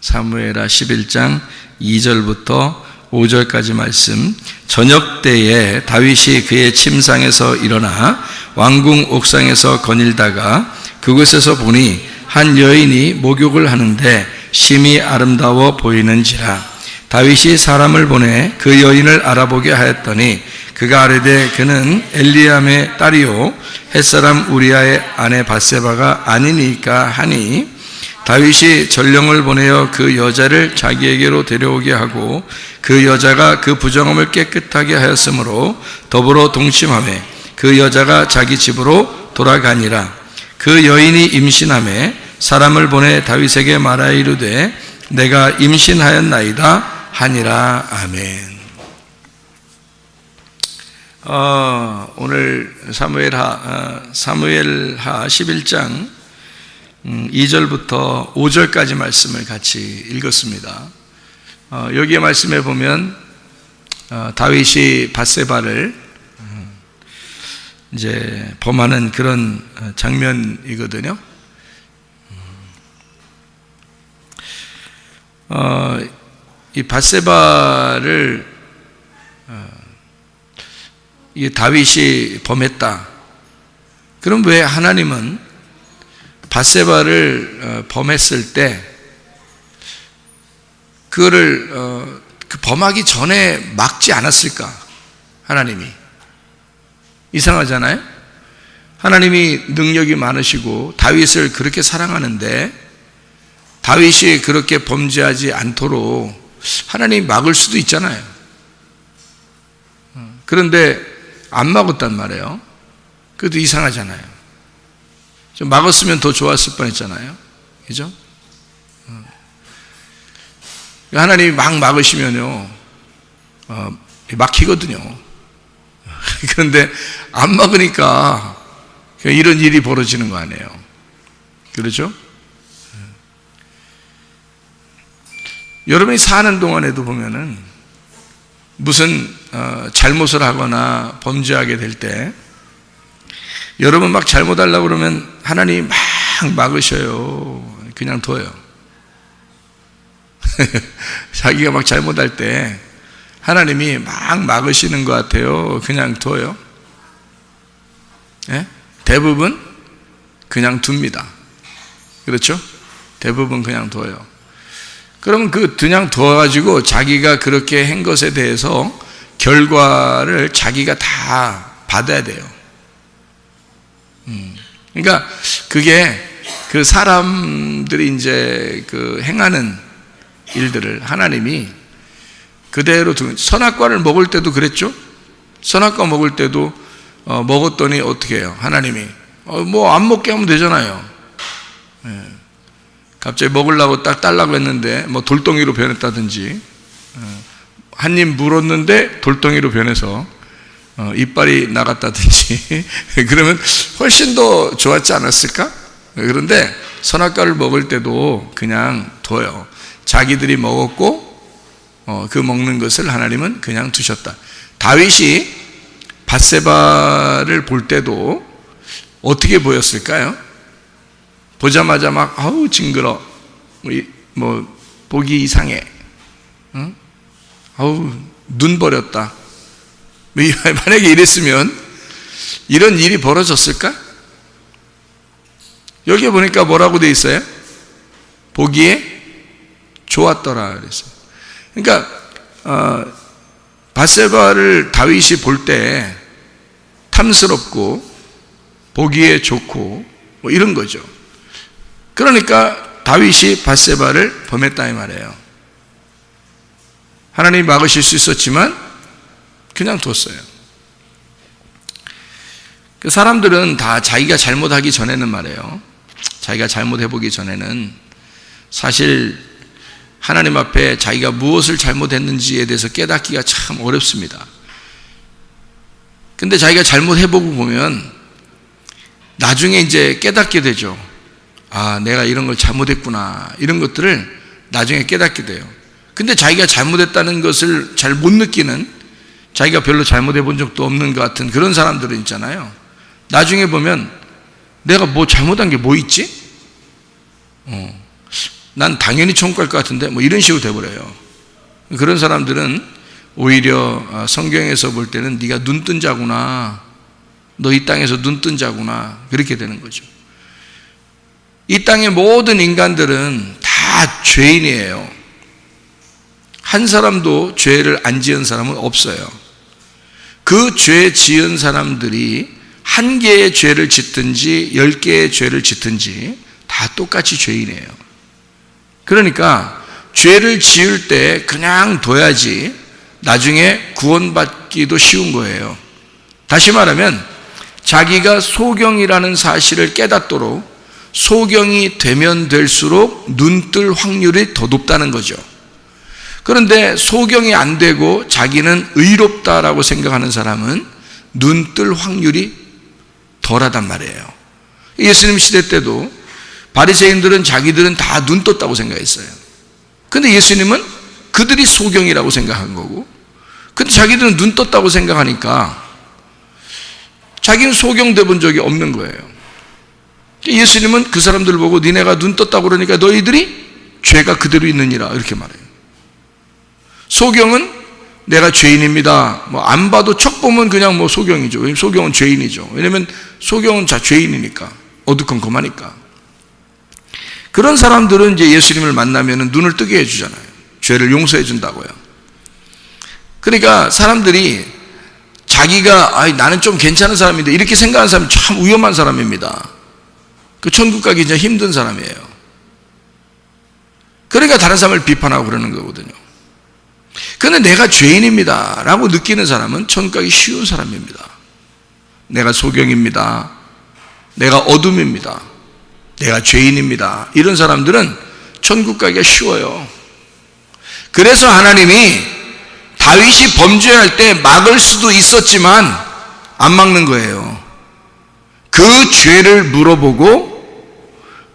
사무엘하 11장 2절부터 5절까지 말씀. 저녁 때에 다윗이 그의 침상에서 일어나 왕궁 옥상에서 거닐다가 그곳에서 보니 한 여인이 목욕을 하는데 심히 아름다워 보이는지라. 다윗이 사람을 보내 그 여인을 알아보게 하였더니 그가 아뢰되 그는 엘리암의 딸이요 햇사람 우리아의 아내 밧세바가 아니니까 하니, 다윗이 전령을 보내어 그 여자를 자기에게로 데려오게 하고 그 여자가 그 부정함을 깨끗하게 하였으므로 더불어 동침하매 그 여자가 자기 집으로 돌아가니라. 그 여인이 임신하매 사람을 보내 다윗에게 말하여 이르되 내가 임신하였나이다 하니라. 아멘. 오늘 사무엘하 11장 2절부터 5절까지 말씀을 같이 읽었습니다. 여기에 말씀에 보면 다윗이 밧세바를 이제 범하는 그런 장면이거든요. 이 밧세바를 이 다윗이 범했다. 그럼 왜 하나님은 밧세바를 범했을 때 그거를 그 범하기 전에 막지 않았을까? 하나님이 이상하잖아요. 하나님이 능력이 많으시고 다윗을 그렇게 사랑하는데 다윗이 그렇게 범죄하지 않도록 하나님이 막을 수도 있잖아요. 그런데 안 막았단 말이에요. 그것도 이상하잖아요. 좀 막았으면 더 좋았을 뻔했잖아요. 그죠? 하나님이 막 막으시면요, 막히거든요. 그런데 안 막으니까 이런 일이 벌어지는 거 아니에요. 그렇죠? 여러분이 사는 동안에도 보면은 무슨 잘못을 하거나 범죄하게 될 때 여러분 막 잘못하려고 그러면 하나님이 막 막으셔요. 그냥 둬요. 자기가 막 잘못할 때 하나님이 막 막으시는 것 같아요. 그냥 둬요. 예? 대부분 그냥 둡니다. 그렇죠? 대부분 그냥 둬요. 그러면 그냥 둬가지고 자기가 그렇게 한 것에 대해서 결과를 자기가 다 받아야 돼요. 그러니까 그게 그 사람들이 이제 그 행하는 일들을 하나님이 그대로 선악과를 먹을 때도 그랬죠? 선악과 먹을 때도 먹었더니 어떻게 해요? 하나님이 뭐 안 먹게 하면 되잖아요. 예. 갑자기 먹으려고 딱 딸라고 했는데 뭐 돌덩이로 변했다든지, 한 입 물었는데 돌덩이로 변해서 이빨이 나갔다든지 그러면 훨씬 더 좋았지 않았을까? 그런데 선악과를 먹을 때도 그냥 둬요. 자기들이 먹었고 그 먹는 것을 하나님은 그냥 두셨다. 다윗이 밧세바를 볼 때도 어떻게 보였을까요? 보자마자 막 아우 징그러, 뭐 보기 이상해, 응? 아우 눈 버렸다. 만약에 이랬으면 이런 일이 벌어졌을까? 여기 보니까 뭐라고 돼 있어요? 보기에 좋았더라 그랬어요. 그러니까 밧세바를 다윗이 볼 때 탐스럽고 보기에 좋고 뭐 이런 거죠. 그러니까 다윗이 밧세바를 범했다 이 말이에요. 하나님이 막으실 수 있었지만 그냥 뒀어요. 그 사람들은 다 자기가 잘못하기 전에는 말이에요, 자기가 잘못해보기 전에는 사실 하나님 앞에 자기가 무엇을 잘못했는지에 대해서 깨닫기가 참 어렵습니다. 근데 자기가 잘못해보고 보면 나중에 이제 깨닫게 되죠. 아, 내가 이런 걸 잘못했구나. 이런 것들을 나중에 깨닫게 돼요. 근데 자기가 잘못했다는 것을 잘 못 느끼는, 자기가 별로 잘못해 본 적도 없는 것 같은 그런 사람들은 있잖아요. 나중에 보면 내가 뭐 잘못한 게 뭐 있지? 난 당연히 천국 갈 것 같은데 뭐 이런 식으로 돼버려요. 그런 사람들은 오히려 성경에서 볼 때는 네가 눈뜬 자구나, 너 이 땅에서 눈뜬 자구나, 그렇게 되는 거죠. 이 땅의 모든 인간들은 다 죄인이에요. 한 사람도 죄를 안 지은 사람은 없어요. 그 죄 지은 사람들이 한 개의 죄를 짓든지 10개의 죄를 짓든지 다 똑같이 죄인이에요. 그러니까 죄를 지을 때 그냥 둬야지 나중에 구원받기도 쉬운 거예요. 다시 말하면 자기가 소경이라는 사실을 깨닫도록 소경이 되면 될수록 눈뜰 확률이 더 높다는 거죠. 그런데 소경이 안 되고 자기는 의롭다라고 생각하는 사람은 눈뜰 확률이 덜하단 말이에요. 예수님 시대 때도 바리새인들은 자기들은 다 눈 떴다고 생각했어요. 근데 예수님은 그들이 소경이라고 생각한 거고, 근데 자기들은 눈 떴다고 생각하니까 자기는 소경돼 본 적이 없는 거예요. 예수님은 그 사람들을 보고 니네가 눈 떴다고 그러니까 너희들이 죄가 그대로 있느니라 이렇게 말해요. 소경은 내가 죄인입니다. 뭐 안 봐도 척 보면 그냥 뭐 소경이죠. 왜냐면 소경은 죄인이죠. 왜냐면 소경은 죄인이니까, 어두컴컴하니까. 그런 사람들은 이제 예수님을 만나면 눈을 뜨게 해주잖아요. 죄를 용서해 준다고요. 그러니까 사람들이 자기가 나는 좀 괜찮은 사람인데 이렇게 생각하는 사람이 참 위험한 사람입니다. 그 천국 가기 진짜 힘든 사람이에요. 그러니까 다른 사람을 비판하고 그러는 거거든요. 그런데 내가 죄인입니다 라고 느끼는 사람은 천국 가기 쉬운 사람입니다. 내가 소경입니다, 내가 어둠입니다, 내가 죄인입니다, 이런 사람들은 천국 가기가 쉬워요. 그래서 하나님이 다윗이 범죄할 때 막을 수도 있었지만 안 막는 거예요. 그 죄를 물어보고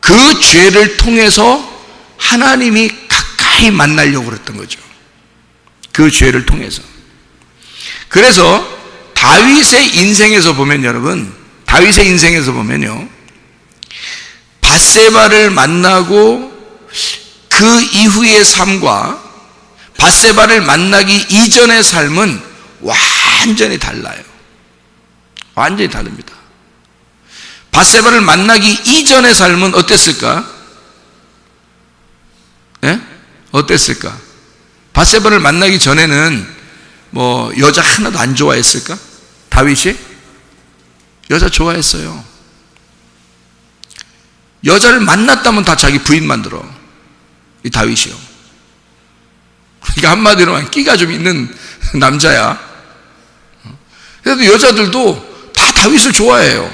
그 죄를 통해서 하나님이 가까이 만나려고 그랬던 거죠. 그 죄를 통해서. 그래서 다윗의 인생에서 보면, 여러분, 다윗의 인생에서 보면요, 밧세바를 만나고 그 이후의 삶과 밧세바를 만나기 이전의 삶은 완전히 달라요. 완전히 다릅니다. 밧세바를 만나기 이전의 삶은 어땠을까? 예? 어땠을까? 밧세바를 만나기 전에는 뭐 여자 하나도 안 좋아했을까? 다윗이? 여자 좋아했어요. 여자를 만났다면 다 자기 부인 만들어. 이 다윗이요. 그러니까 한마디로 하면 끼가 좀 있는 남자야. 그래도 여자들도 다 다윗을 좋아해요.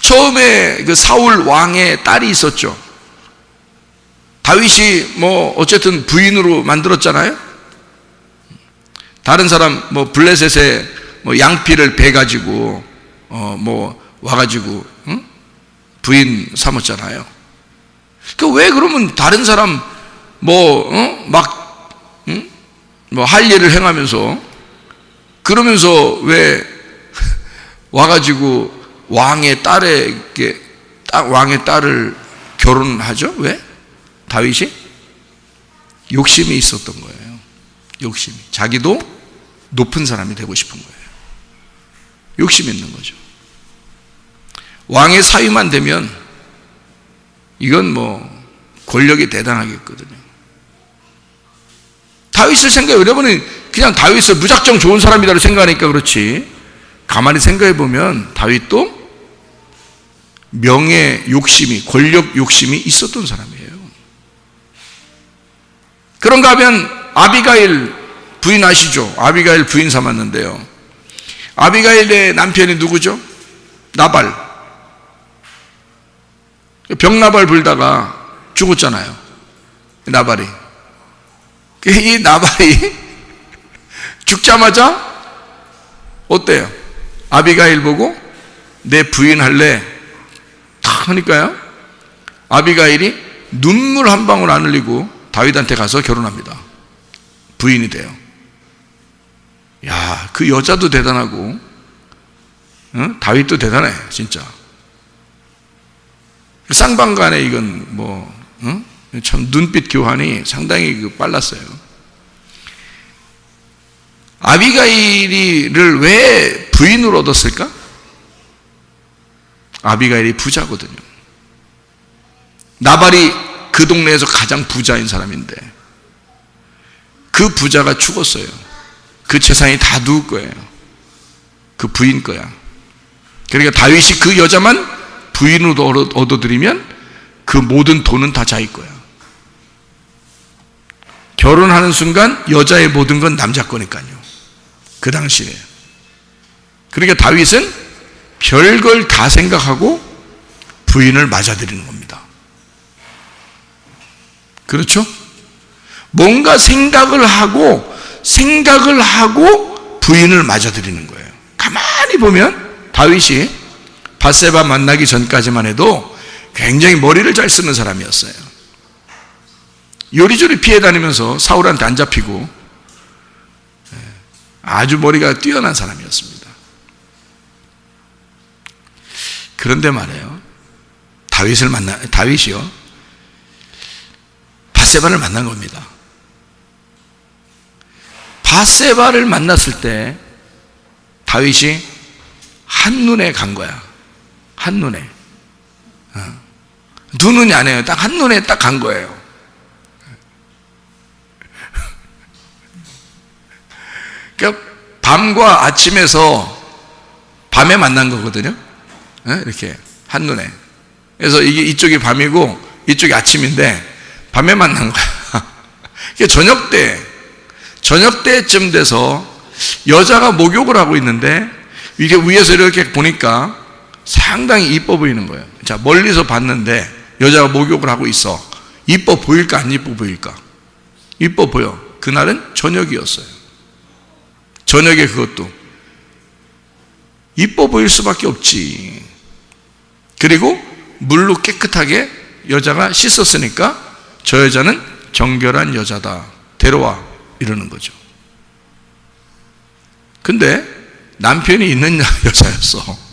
처음에 그 사울 왕의 딸이 있었죠. 다윗이 뭐 어쨌든 부인으로 만들었잖아요. 다른 사람 뭐 블레셋에 뭐 양피를 베가지고 뭐 와가지고 부인 삼았잖아요. 그 왜 그러면 다른 사람 뭐 할 일을 행하면서 그러면서 왜 와가지고 왕의 딸을 결혼하죠? 왜? 다윗이 욕심이 있었던 거예요. 욕심이. 자기도 높은 사람이 되고 싶은 거예요. 욕심이 있는 거죠. 왕의 사위만 되면 이건 뭐 권력이 대단하겠거든요. 다윗을 생각해, 여러분은 그냥 다윗을 무작정 좋은 사람이라고 생각하니까 그렇지, 가만히 생각해 보면 다윗도 명예 욕심이, 권력 욕심이 있었던 사람이에요. 그런가 하면 아비가일 부인 아시죠? 아비가일 부인 삼았는데요, 아비가일의 남편이 누구죠? 나발. 병나발 불다가 죽었잖아요, 나발이. 이 나발이 죽자마자 어때요? 아비가일 보고 내 부인 할래? 탁 하니까요, 아비가일이 눈물 한 방울 안 흘리고 다윗한테 가서 결혼합니다. 부인이 돼요. 야, 그 여자도 대단하고 다윗도 대단해 진짜. 쌍방간에 이건 참 눈빛 교환이 상당히 빨랐어요. 아비가일을 왜 부인으로 얻었을까? 아비가일이 부자거든요. 나발이 그 동네에서 가장 부자인 사람인데 그 부자가 죽었어요. 그 재산이 다 누구 거예요? 그 부인 거야. 그러니까 다윗이 그 여자만 부인으로 얻어들이면 그 모든 돈은 다 자기 거야. 결혼하는 순간 여자의 모든 건 남자 거니까요. 그 당시에. 그러니까 다윗은 별걸 다 생각하고 부인을 맞아들이는 겁니다. 그렇죠? 뭔가 생각을 하고 부인을 맞아들이는 거예요. 가만히 보면 다윗이 밧세바 만나기 전까지만 해도 굉장히 머리를 잘 쓰는 사람이었어요. 요리조리 피해 다니면서 사울한테 안 잡히고 아주 머리가 뛰어난 사람이었습니다. 그런데 말이에요. 다윗이요. 밧세바를 만난 겁니다. 밧세바를 만났을 때 다윗이 한눈에 간 거야. 한눈에. 두 눈이 아니에요. 딱 한눈에 딱 간 거예요. 그러니까 밤과 아침에서 밤에 만난 거거든요. 이렇게 한눈에. 그래서 이게 이쪽이 밤이고 이쪽이 아침인데 밤에 만난 거야. 저녁 때쯤 돼서 여자가 목욕을 하고 있는데 이게 위에서 이렇게 보니까 상당히 이뻐 보이는 거예요. 자, 멀리서 봤는데 여자가 목욕을 하고 있어. 이뻐 보일까 안 이뻐 보일까? 이뻐 보여. 그날은 저녁이었어요. 저녁에 그것도 이뻐 보일 수밖에 없지. 그리고 물로 깨끗하게 여자가 씻었으니까 저 여자는 정결한 여자다. 데려와. 이러는 거죠. 근데 남편이 있는 여자였어.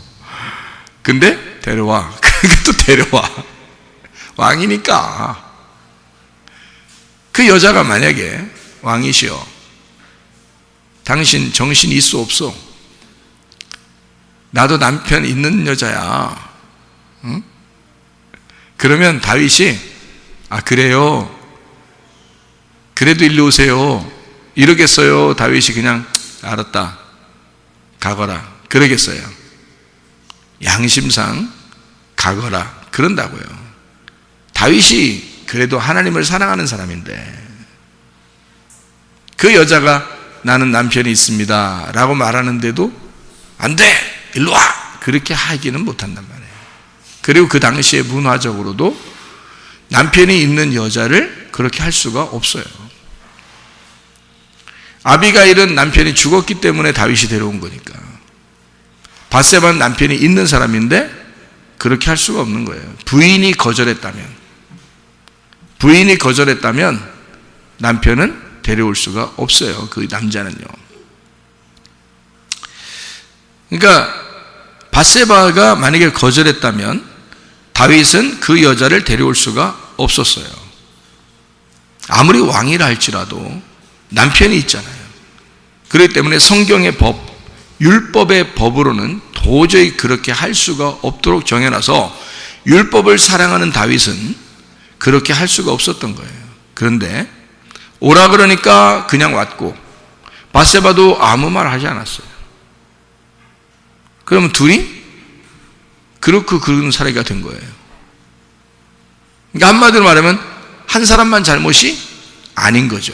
근데 데려와. 그러니까 또 데려와. 왕이니까. 그 여자가 만약에 왕이시여, 당신 정신 있어 없어? 나도 남편 있는 여자야. 응? 그러면 다윗이 그래요. 그래도 일로 오세요. 이러겠어요? 다윗이 그냥 알았다. 가거라. 그러겠어요? 양심상 가거라. 그런다고요. 다윗이 그래도 하나님을 사랑하는 사람인데 그 여자가 나는 남편이 있습니다 라고 말하는데도 안 돼! 일로 와! 그렇게 하기는 못한단 말이에요. 그리고 그 당시에 문화적으로도 남편이 있는 여자를 그렇게 할 수가 없어요. 아비가일은 남편이 죽었기 때문에 다윗이 데려온 거니까. 밧세바는 남편이 있는 사람인데 그렇게 할 수가 없는 거예요. 부인이 거절했다면 남편은 데려올 수가 없어요. 그 남자는요. 그러니까 밧세바가 만약에 거절했다면 다윗은 그 여자를 데려올 수가 없었어요. 아무리 왕이라 할지라도 남편이 있잖아요. 그렇기 때문에 성경의 법, 율법의 법으로는 도저히 그렇게 할 수가 없도록 정해놔서 율법을 사랑하는 다윗은 그렇게 할 수가 없었던 거예요. 그런데 오라 그러니까 그냥 왔고 밧세바도 아무 말 하지 않았어요. 그러면 둘이 그렇고 그런 사례가 된 거예요. 그러니까 한마디로 말하면 한 사람만 잘못이 아닌 거죠.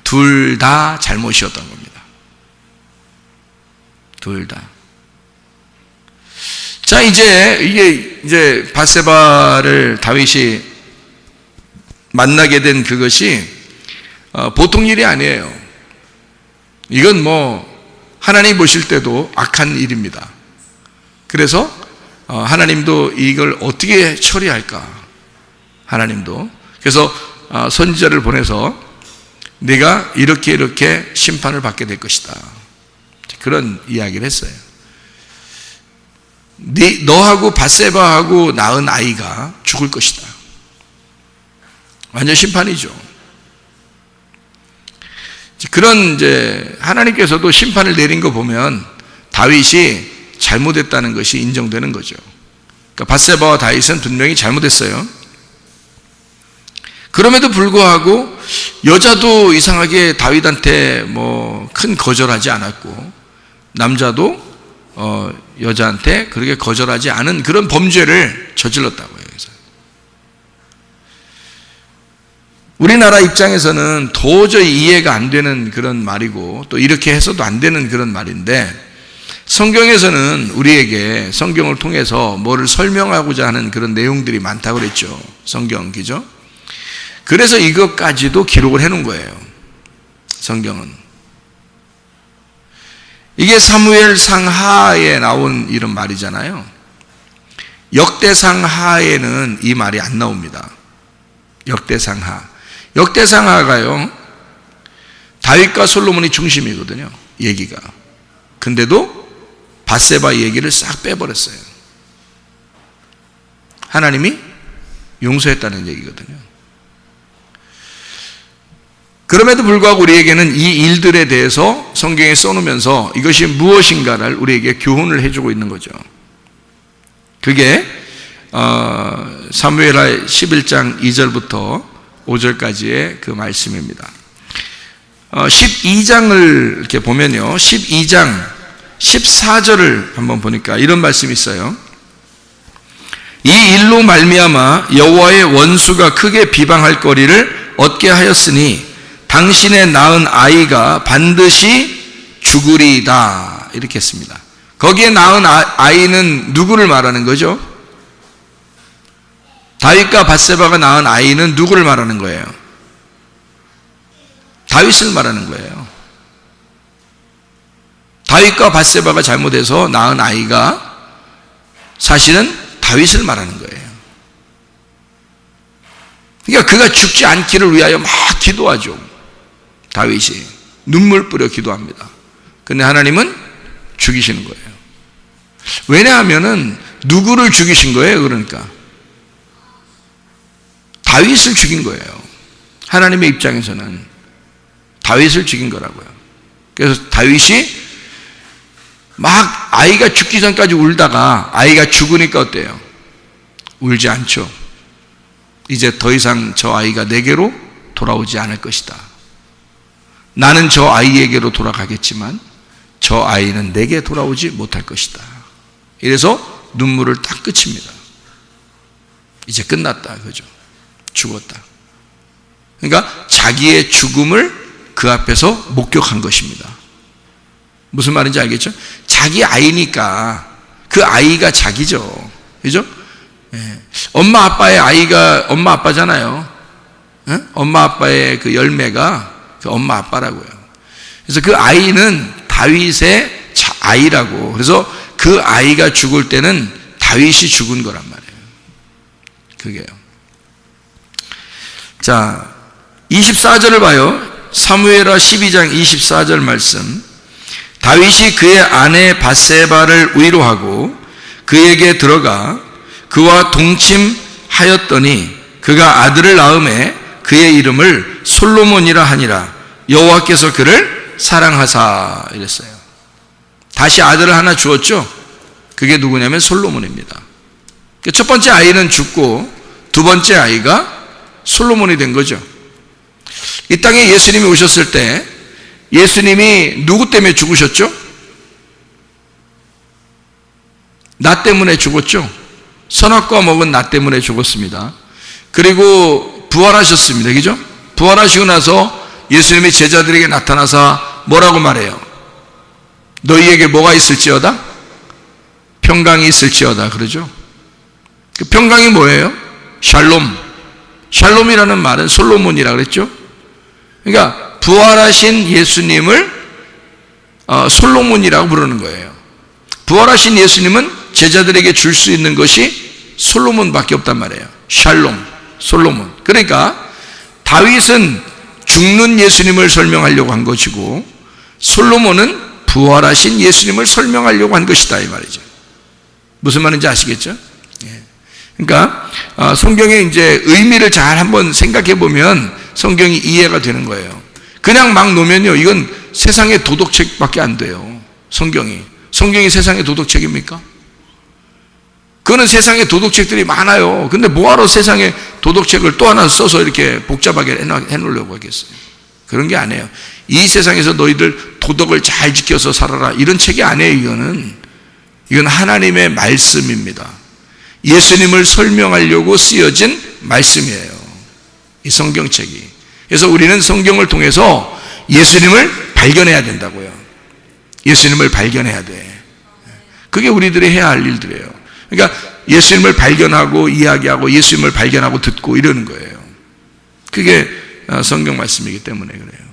둘 다 잘못이었던 겁니다. 둘 다. 자, 이제 밧세바를 다윗이 만나게 된 그것이 보통 일이 아니에요. 이건 하나님 보실 때도 악한 일입니다. 그래서 하나님도 이걸 어떻게 처리할까? 하나님도. 그래서 선지자를 보내서 네가 이렇게 심판을 받게 될 것이다. 그런 이야기를 했어요. 너하고 밧세바하고 낳은 아이가 죽을 것이다. 완전 심판이죠. 그런 이제 하나님께서도 심판을 내린 거 보면 다윗이 잘못했다는 것이 인정되는 거죠. 그러니까 밧세바와 다윗은 분명히 잘못했어요. 그럼에도 불구하고 여자도 이상하게 다윗한테 뭐 큰 거절하지 않았고, 남자도 여자한테 그렇게 거절하지 않은 그런 범죄를 저질렀다고요. 그래서 우리나라 입장에서는 도저히 이해가 안 되는 그런 말이고, 또 이렇게 해서도 안 되는 그런 말인데, 성경에서는 우리에게 성경을 통해서 뭐를 설명하고자 하는 그런 내용들이 많다고 그랬죠. 성경, 그죠? 그래서 이것까지도 기록을 해놓은 거예요. 성경은. 이게 사무엘상 하에 나온 이런 말이잖아요. 역대상 하에는 이 말이 안 나옵니다. 역대상 하. 역대상 하가요, 다윗과 솔로몬이 중심이거든요. 얘기가. 근데도 밧세바 얘기를 싹 빼버렸어요. 하나님이 용서했다는 얘기거든요. 그럼에도 불구하고 우리에게는 이 일들에 대해서 성경에 써놓으면서 이것이 무엇인가를 우리에게 교훈을 해주고 있는 거죠. 그게 사무엘하 11장 2절부터 5절까지의 그 말씀입니다. 12장을 이렇게 보면요, 12장 14절을 한번 보니까 이런 말씀이 있어요. 이 일로 말미암아 여호와의 원수가 크게 비방할 거리를 얻게 하였으니 당신의 낳은 아이가 반드시 죽으리이다, 이렇게 했습니다. 거기에 낳은 아이는 누구를 말하는 거죠? 다윗과 밧세바가 낳은 아이는 누구를 말하는 거예요? 다윗을 말하는 거예요. 다윗과 밧세바가 잘못해서 낳은 아이가 사실은 다윗을 말하는 거예요. 그러니까 그가 죽지 않기를 위하여 막 기도하죠. 다윗이 눈물 뿌려 기도합니다. 근데 하나님은 죽이시는 거예요. 왜냐하면은 누구를 죽이신 거예요? 그러니까 다윗을 죽인 거예요. 하나님의 입장에서는 다윗을 죽인 거라고요. 그래서 다윗이 막 아이가 죽기 전까지 울다가 아이가 죽으니까 어때요? 울지 않죠. 이제 더 이상 저 아이가 내게로 돌아오지 않을 것이다. 나는 저 아이에게로 돌아가겠지만 저 아이는 내게 돌아오지 못할 것이다. 이래서 눈물을 딱 그칩니다. 이제 끝났다, 그죠? 죽었다. 그러니까 자기의 죽음을 그 앞에서 목격한 것입니다. 무슨 말인지 알겠죠? 자기 아이니까 그 아이가 자기죠. 그죠? 예. 엄마 아빠의 아이가 엄마 아빠잖아요. 예? 엄마 아빠의 그 열매가 그 엄마 아빠라고요. 그래서 그 아이는 다윗의 아이라고. 그래서 그 아이가 죽을 때는 다윗이 죽은 거란 말이에요. 그게요. 자, 24절을 봐요. 사무엘하 12장 24절 말씀. 다윗이 그의 아내 밧세바를 위로하고 그에게 들어가 그와 동침하였더니 그가 아들을 낳음에 그의 이름을 솔로몬이라 하니라. 여호와께서 그를 사랑하사, 이랬어요. 다시 아들을 하나 주었죠. 그게 누구냐면 솔로몬입니다. 첫 번째 아이는 죽고 두 번째 아이가 솔로몬이 된 거죠. 이 땅에 예수님이 오셨을 때 예수님이 누구 때문에 죽으셨죠? 나 때문에 죽었죠. 선악과 먹은 나 때문에 죽었습니다. 그리고 부활하셨습니다. 그죠? 부활하시고 나서 예수님이 제자들에게 나타나서 뭐라고 말해요? 너희에게 뭐가 있을지어다? 평강이 있을지어다, 그러죠? 그 평강이 뭐예요? 샬롬. 샬롬이라는 말은 솔로몬이라 그랬죠? 그러니까 부활하신 예수님을 솔로몬이라고 부르는 거예요. 부활하신 예수님은 제자들에게 줄 수 있는 것이 솔로몬밖에 없단 말이에요. 샬롬, 솔로몬. 그러니까 다윗은 죽는 예수님을 설명하려고 한 것이고 솔로몬은 부활하신 예수님을 설명하려고 한 것이다, 이 말이죠. 무슨 말인지 아시겠죠? 예. 그러니까 성경의 이제 의미를 잘 한번 생각해 보면 성경이 이해가 되는 거예요. 그냥 막 놓으면요, 이건 세상의 도덕책밖에 안 돼요. 성경이 세상의 도덕책입니까? 그거는 세상의 도덕책들이 많아요. 근데 뭐하러 세상의 도덕책을 또 하나 써서 이렇게 복잡하게 해놓으려고 하겠어요? 그런 게 아니에요. 이 세상에서 너희들 도덕을 잘 지켜서 살아라, 이런 책이 아니에요. 이건 하나님의 말씀입니다. 예수님을 설명하려고 쓰여진 말씀이에요, 이 성경책이. 그래서 우리는 성경을 통해서 예수님을 발견해야 된다고요. 예수님을 발견해야 돼. 그게 우리들이 해야 할 일들이에요. 그러니까 예수님을 발견하고 이야기하고 예수님을 발견하고 듣고 이러는 거예요. 그게 성경 말씀이기 때문에 그래요.